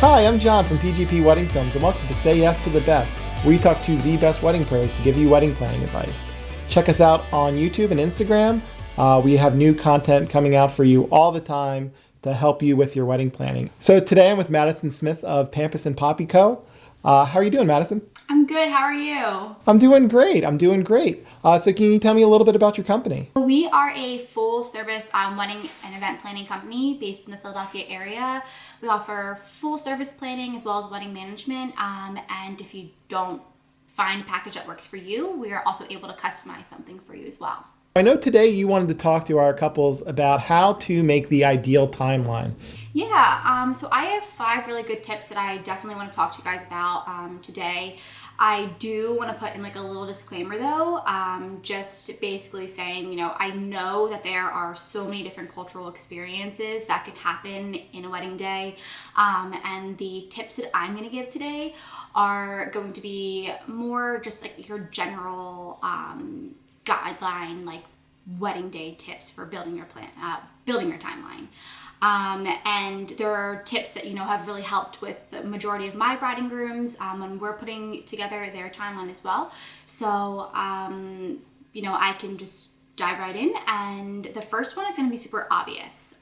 Hi, I'm John from PGP Wedding Films, and welcome to Say Yes to the Best, where we talk to the best wedding pros to give you wedding planning advice. Check us out on YouTube and Instagram. We have new content coming out for you all the time to help you with your wedding planning. So today I'm with Madisyn Smith of Pampas and Poppy Co. How are you doing, Madisyn? I'm good. How are you? I'm doing great. So can you tell me a little bit about your company? We are a full-service wedding and event planning company based in the Philadelphia area. We offer full-service planning as well as wedding management. And if you don't find a package that works for you, we are also able to customize something for you as well. I know today you wanted to talk to our couples about how to make the ideal timeline. Yeah, so I have 5 really good tips that I definitely want to talk to you guys about today. I do want to put in like a little disclaimer though, just basically saying, I know that there are so many different cultural experiences that could happen in a wedding day. And the tips that I'm going to give today are going to be more just like your general guideline, like wedding day tips for building your plan, building your timeline. And there are tips that, have really helped with the majority of my bride and grooms when we're putting together their timeline as well. So, I can just dive right in. And the first one is going to be super obvious.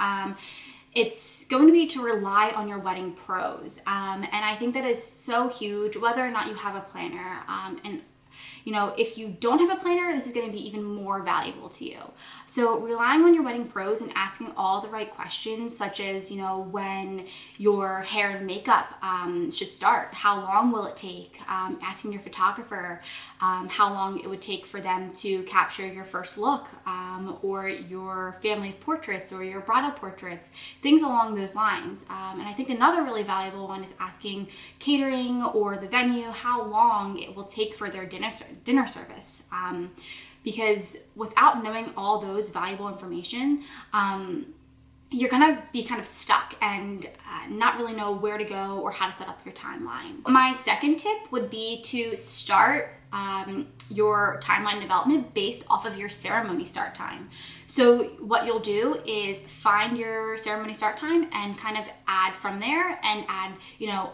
It's going to be to rely on your wedding pros. And I think that is so huge, whether or not you have a planner. And if you don't have a planner, this is going to be even more valuable to you. So relying on your wedding pros and asking all the right questions, such as, when your hair and makeup should start, how long will it take, asking your photographer how long it would take for them to capture your first look, or your family portraits or your bridal portraits, things along those lines. And I think another really valuable one is asking catering or the venue how long it will take for their dinner service. Because without knowing all those valuable information, you're gonna be kind of stuck and not really know where to go or how to set up your timeline. My second tip would be to start your timeline development based off of your ceremony start time. So what you'll do is find your ceremony start time and kind of add from there and add,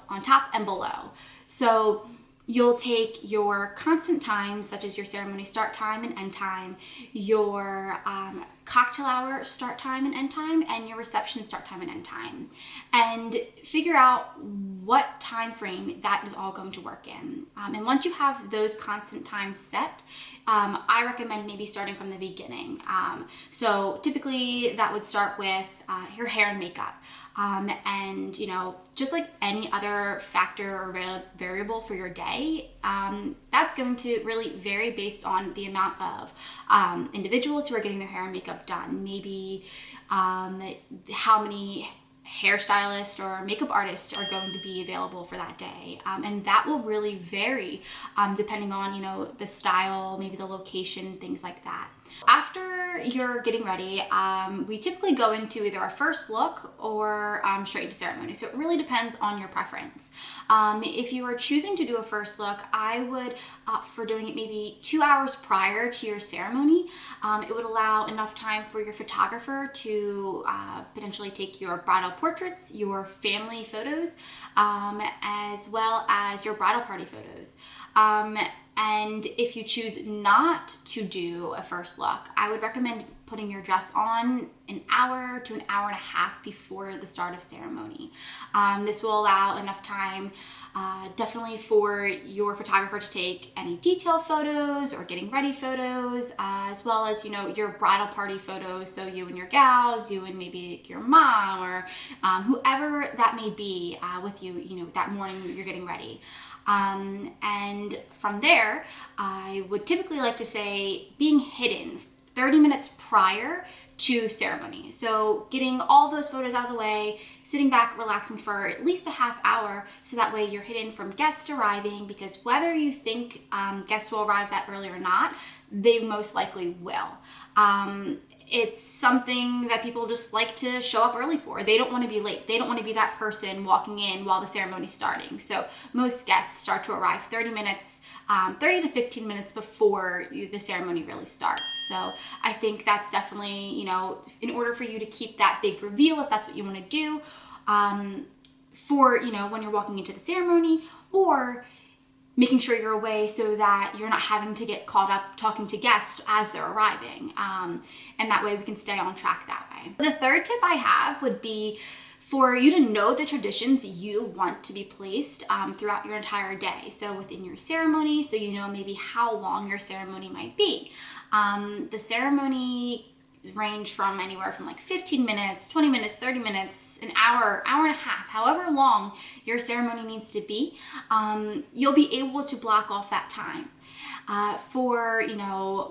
on top and below. So you'll take your constant times, such as your ceremony start time and end time, your cocktail hour start time and end time, and your reception start time and end time, and figure out what time frame that is all going to work in. And once you have those constant times set, I recommend maybe starting from the beginning. So typically that would start with your hair and makeup. And just like any other factor or variable for your day, that's going to really vary based on the amount of individuals who are getting their hair and makeup done. Maybe how many hairstylists or makeup artists are going to be available for that day. And that will really vary depending on, the style, maybe the location, things like that. After you're getting ready, we typically go into either our first look or straight into ceremony. So it really depends on your preference. If you are choosing to do a first look, I would opt for doing it maybe 2 hours prior to your ceremony. It would allow enough time for your photographer to potentially take your bridal portraits, your family photos, as well as your bridal party photos. And if you choose not to do a first look, I would recommend putting your dress on an hour to an hour and a half before the start of ceremony. This will allow enough time definitely for your photographer to take any detail photos or getting ready photos, as well as, your bridal party photos. So you and your gals, you and maybe your mom or whoever that may be with you, that morning you're getting ready. And from there, I would typically like to say being hidden 30 minutes prior to ceremony. So getting all those photos out of the way, sitting back, relaxing for at least a half hour, so that way you're hidden from guests arriving, because whether you think guests will arrive that early or not, they most likely will. It's something that people just like to show up early for. They don't want to be late. They don't want to be that person walking in while the ceremony's starting. So most guests start to arrive 30 to 15 minutes before the ceremony really starts. So I think that's definitely, in order for you to keep that big reveal, if that's what you want to do, for, when you're walking into the ceremony, or making sure you're away so that you're not having to get caught up talking to guests as they're arriving. And that way we can stay on track that way. The third tip I have would be for you to know the traditions you want to be placed throughout your entire day. So within your ceremony, so you know maybe how long your ceremony might be. The ceremony range from anywhere from like 15 minutes, 20 minutes, 30 minutes, an hour, hour and a half, however long your ceremony needs to be. You'll be able to block off that time. For,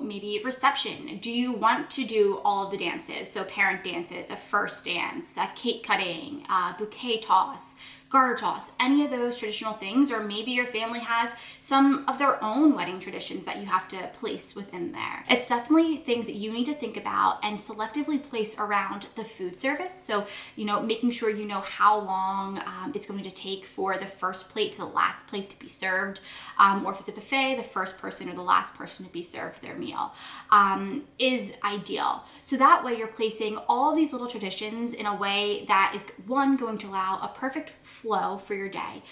maybe reception. Do you want to do all of the dances? So parent dances, a first dance, a cake cutting, bouquet toss, garter toss, any of those traditional things, or maybe your family has some of their own wedding traditions that you have to place within there. It's definitely things that you need to think about and selectively place around the food service. So, making sure you know how long it's going to take for the first plate to the last plate to be served, or if it's a buffet, the first person or the last person to be served their meal is ideal. So that way you're placing all of these little traditions in a way that is, one, going to allow a perfect flow for your day,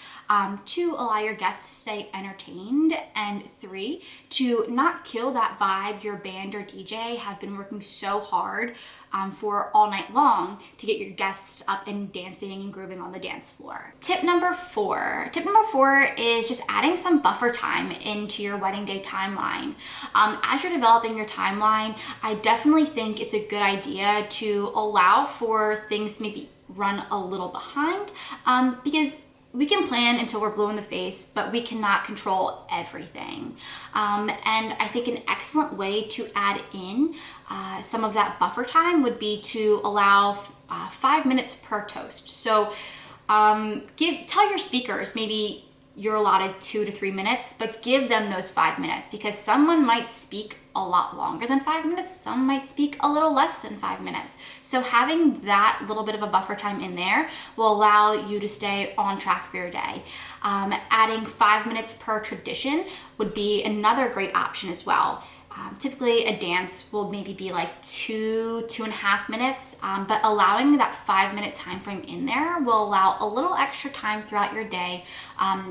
two, allow your guests to stay entertained, and three, to not kill that vibe your band or DJ have been working so hard for all night long to get your guests up and dancing and grooving on the dance floor. Tip number four is just adding some buffer time into your wedding day timeline. As you're developing your timeline, I definitely think it's a good idea to allow for things to maybe run a little behind, because we can plan until we're blue in the face, but we cannot control everything. And I think an excellent way to add in some of that buffer time would be to allow 5 minutes per toast. So tell your speakers maybe you're allotted 2 to 3 minutes, but give them those 5 minutes, because someone might speak a lot longer than 5 minutes, some might speak a little less than 5 minutes. So having that little bit of a buffer time in there will allow you to stay on track for your day. Adding 5 minutes per tradition would be another great option as well. Typically a dance will maybe be like 2.5 minutes, but allowing that 5 minute time frame in there will allow a little extra time throughout your day.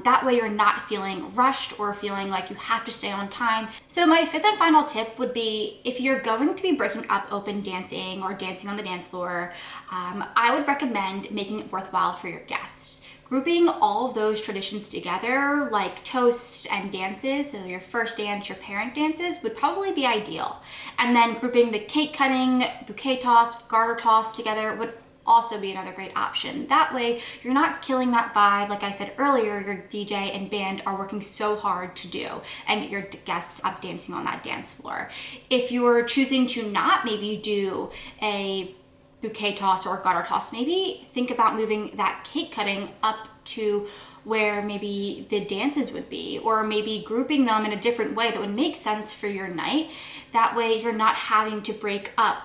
That way you're not feeling rushed or feeling like you have to stay on time. So my fifth and final tip would be, if you're going to be breaking up open dancing or dancing on the dance floor, I would recommend making it worthwhile for your guests. Grouping all of those traditions together, like toasts and dances, so your first dance, your parent dances, would probably be ideal. And then grouping the cake cutting, bouquet toss, garter toss together would also be another great option. That way, you're not killing that vibe. Like I said earlier, your DJ and band are working so hard to do and get your guests up dancing on that dance floor. If you're choosing to not maybe do a bouquet toss or garter toss, maybe think about moving that cake cutting up to where maybe the dances would be, or maybe grouping them in a different way that would make sense for your night. That way you're not having to break up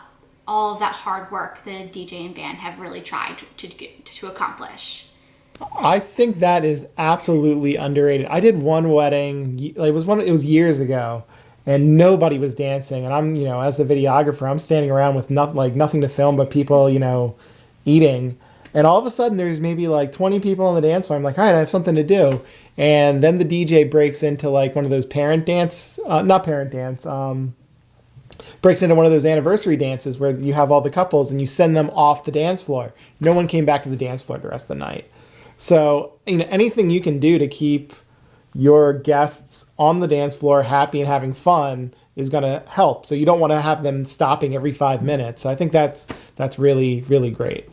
all of that hard work the DJ and band have really tried to accomplish. I think that is absolutely underrated. I did one wedding, it was years ago, and nobody was dancing. And I'm, as the videographer, I'm standing around with nothing to film but people, eating. And all of a sudden there's maybe like 20 people on the dance floor. I'm like, all right, I have something to do. And then the DJ breaks into like one of those breaks into one of those anniversary dances where you have all the couples and you send them off the dance floor. No one came back to the dance floor the rest of the night. So, anything you can do to keep your guests on the dance floor happy and having fun is going to help. So you don't want to have them stopping every 5 minutes. So I think that's really, really great.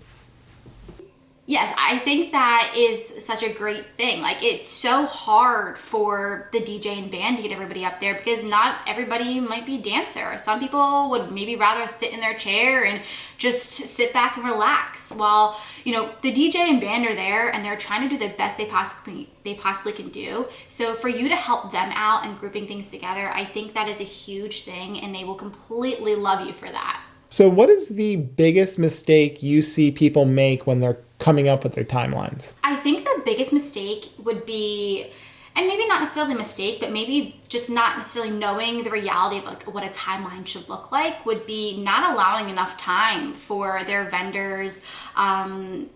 Yes, I think that is such a great thing. Like, it's so hard for the DJ and band to get everybody up there because not everybody might be a dancer. Some people would maybe rather sit in their chair and just sit back and relax while, the DJ and band are there and they're trying to do the best they possibly can do. So for you to help them out and grouping things together, I think that is a huge thing, and they will completely love you for that. So what is the biggest mistake you see people make when they're coming up with their timelines? I think the biggest mistake would be and maybe not necessarily a mistake, but maybe just not necessarily knowing the reality of like what a timeline should look like would be not allowing enough time for their vendors,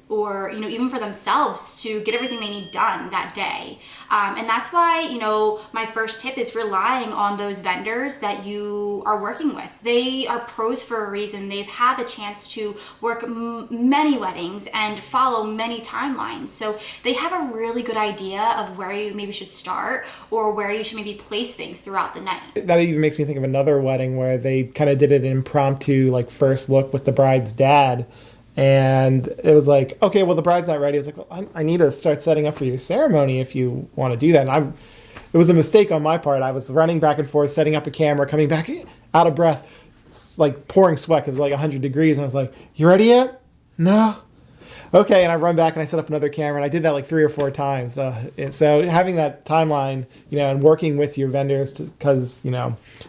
or even for themselves to get everything they need done that day. And that's why my first tip is relying on those vendors that you are working with. They are pros for a reason. They've had the chance to work many weddings and follow many timelines, so they have a really good idea of where you maybe should start or where you should maybe place things throughout the night. That even makes me think of another wedding where they kind of did an impromptu like first look with the bride's dad. And it was like, okay, well, the bride's not ready. I was like, well, I need to start setting up for your ceremony if you want to do that. And it was a mistake on my part. I was running back and forth, setting up a camera, coming back out of breath, like pouring sweat. It was like 100 degrees. And I was like, you ready yet? No. Okay, and I run back and I set up another camera, and I did that like 3 or 4 times. And so having that timeline, and working with your vendors, because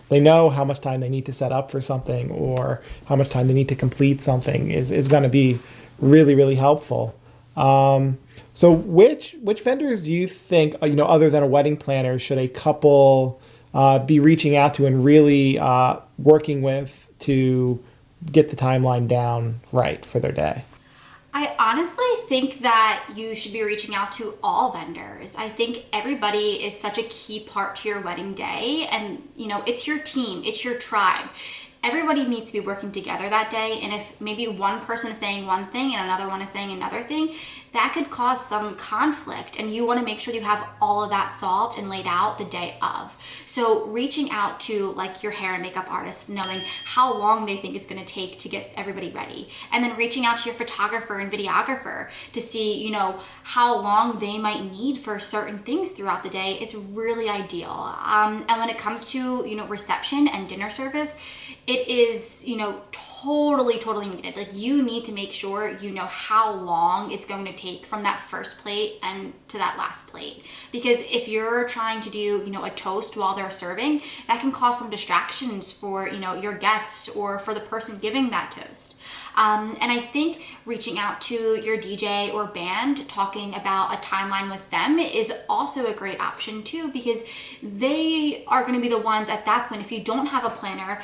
they know how much time they need to set up for something or how much time they need to complete something is going to be really, really helpful. So which vendors do you think, other than a wedding planner, should a couple be reaching out to and really working with to get the timeline down right for their day? I honestly think that you should be reaching out to all vendors. I think everybody is such a key part to your wedding day, and it's your team, it's your tribe. Everybody needs to be working together that day, and if maybe one person is saying one thing and another one is saying another thing, that could cause some conflict, and you want to make sure you have all of that solved and laid out the day of. So reaching out to like your hair and makeup artist, knowing how long they think it's going to take to get everybody ready, and then reaching out to your photographer and videographer to see how long they might need for certain things throughout the day is really ideal. And when it comes to reception and dinner service, it is totally needed. Like, you need to make sure how long it's going to take from that first plate and to that last plate, because if you're trying to do a toast while they're serving, that can cause some distractions for your guests or for the person giving that toast. And I think reaching out to your DJ or band, talking about a timeline with them is also a great option too, because they are going to be the ones at that point, if you don't have a planner,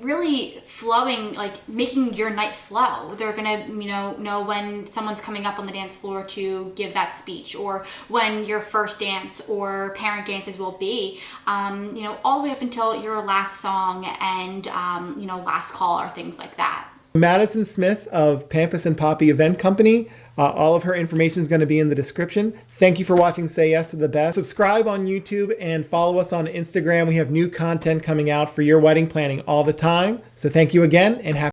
really flowing, like making your night flow. They're going to know when someone's coming up on the dance floor to give that speech, or when your first dance or parent dances will be, all the way up until your last song and last call or things like that. Madisyn Smith of Pampas and Poppy Event Company. All of her information is going to be in the description. Thank you for watching Say Yes to the Best. Subscribe on YouTube and follow us on Instagram. We have new content coming out for your wedding planning all the time. So thank you again, and happy